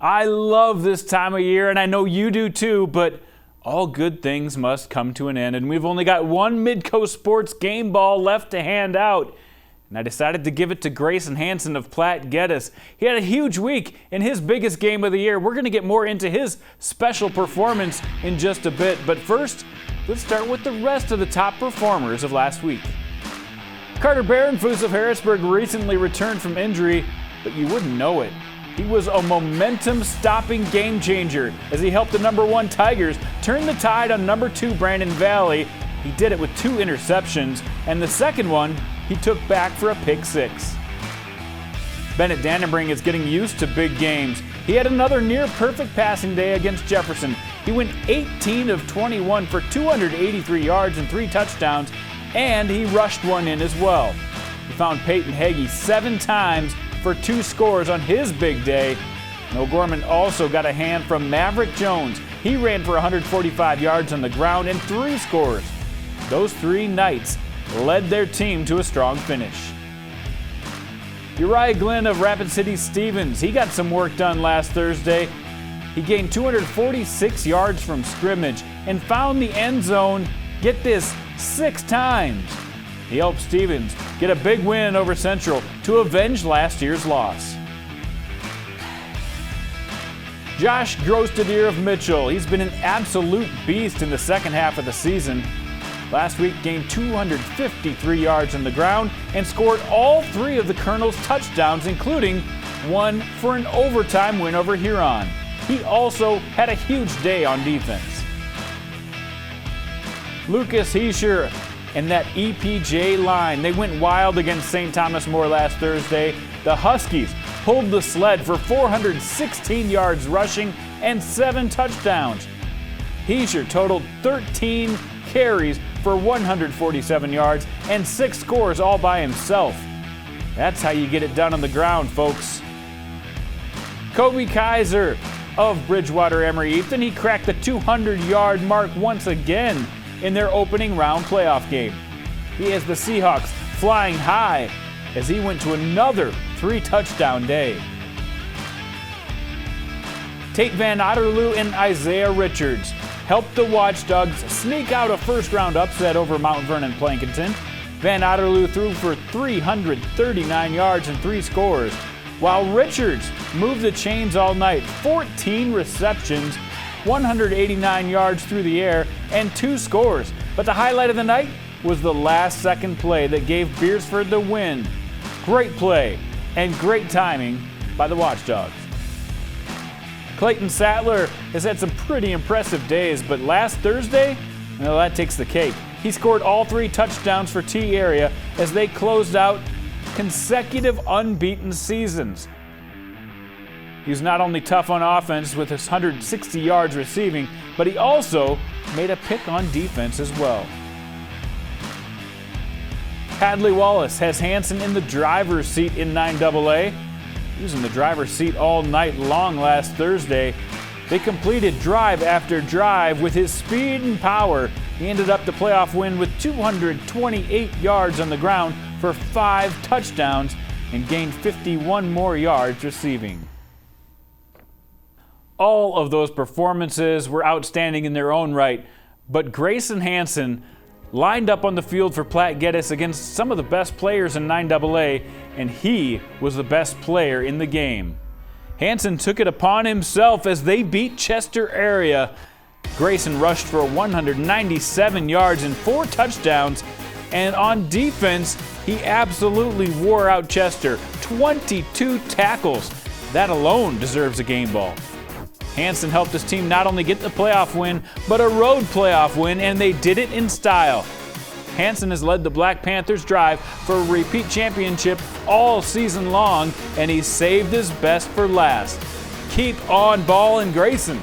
I love this time of year, and I know you do too, but all good things must come to an end, and we've only got one Midco Sports game ball left to hand out. And I decided to give it to Grayson Hanson of 𝗕𝗹𝗹. He had a huge week in his biggest game of the year. We're going to get more into his special performance in just a bit, but first, let's start with the rest of the top performers of last week. Carter Barenfuss of Harrisburg recently returned from injury, but you wouldn't know it. He was a momentum-stopping game changer as he helped the #1 Tigers turn the tide on #2 Brandon Valley. He did it with 2 interceptions, and the second one he took back for a pick 6. Bennett Dannenbring is getting used to big games. He had another near-perfect passing day against Jefferson. He went 18 of 21 for 283 yards and 3 touchdowns, and he rushed one in as well. He found Peyton Heggie 7 times for 2 scores on his big day. O'Gorman also got a hand from Maverick Jones. He ran for 145 yards on the ground and 3 scores. Those 3 Knights led their team to a strong finish. Uriah Glenn of Rapid City Stevens, he got some work done last Thursday. He gained 246 yards from scrimmage and found the end zone, get this, 6 times. He helped Stevens get a big win over Central to avenge last year's loss. Josh Grostadier of Mitchell, he's been an absolute beast in the second half of the season. Last week gained 253 yards on the ground and scored all 3 of the Colonel's touchdowns, including one for an overtime win over Huron. He also had a huge day on defense. Lucas Heischer and that EPJ line, they went wild against St. Thomas More last Thursday. The Huskies pulled the sled for 416 yards rushing and 7 touchdowns. Heischer totaled 13 carries for 147 yards and 6 scores all by himself. That's how you get it done on the ground, folks. Kobe Kaiser of Bridgewater Emory Ethan, he cracked the 200-yard mark once again in their opening round playoff game. He has the Seahawks flying high as he went to another 3-touchdown day. Tate Van Otterloo and Isaiah Richards helped the Watchdogs sneak out a first-round upset over Mount Vernon Plankinton. Van Otterloo threw for 339 yards and 3 scores, while Richards moved the chains all night, 14 receptions, 189 yards through the air, and 2 scores. But the highlight of the night was the last-second play that gave Beersford the win. Great play and great timing by the Watchdogs. Clayton Sattler has had some pretty impressive days, but last Thursday, well, that takes the cake. He scored all 3 touchdowns for T-Area as they closed out consecutive unbeaten seasons. He was not only tough on offense with his 160 yards receiving, but he also made a pick on defense as well. Hadley Wallace has Hanson in the driver's seat in 9AA. He was in the driver's seat all night long last Thursday. They completed drive after drive with his speed and power. He ended up the playoff win with 228 yards on the ground for 5 touchdowns and gained 51 more yards receiving. All of those performances were outstanding in their own right, but Grayson Hanson lined up on the field for 𝗕𝗹𝗹 against some of the best players in 9AA, and he was the best player in the game. Hanson took it upon himself as they beat Chester area. Grayson rushed for 197 yards and 4 touchdowns, and on defense, he absolutely wore out Chester. 22 tackles. That alone deserves a game ball. Hanson helped his team not only get the playoff win, but a road playoff win, and they did it in style. Hanson has led the Black Panthers' drive for a repeat championship all season long, and he saved his best for last. Keep on balling, Grayson.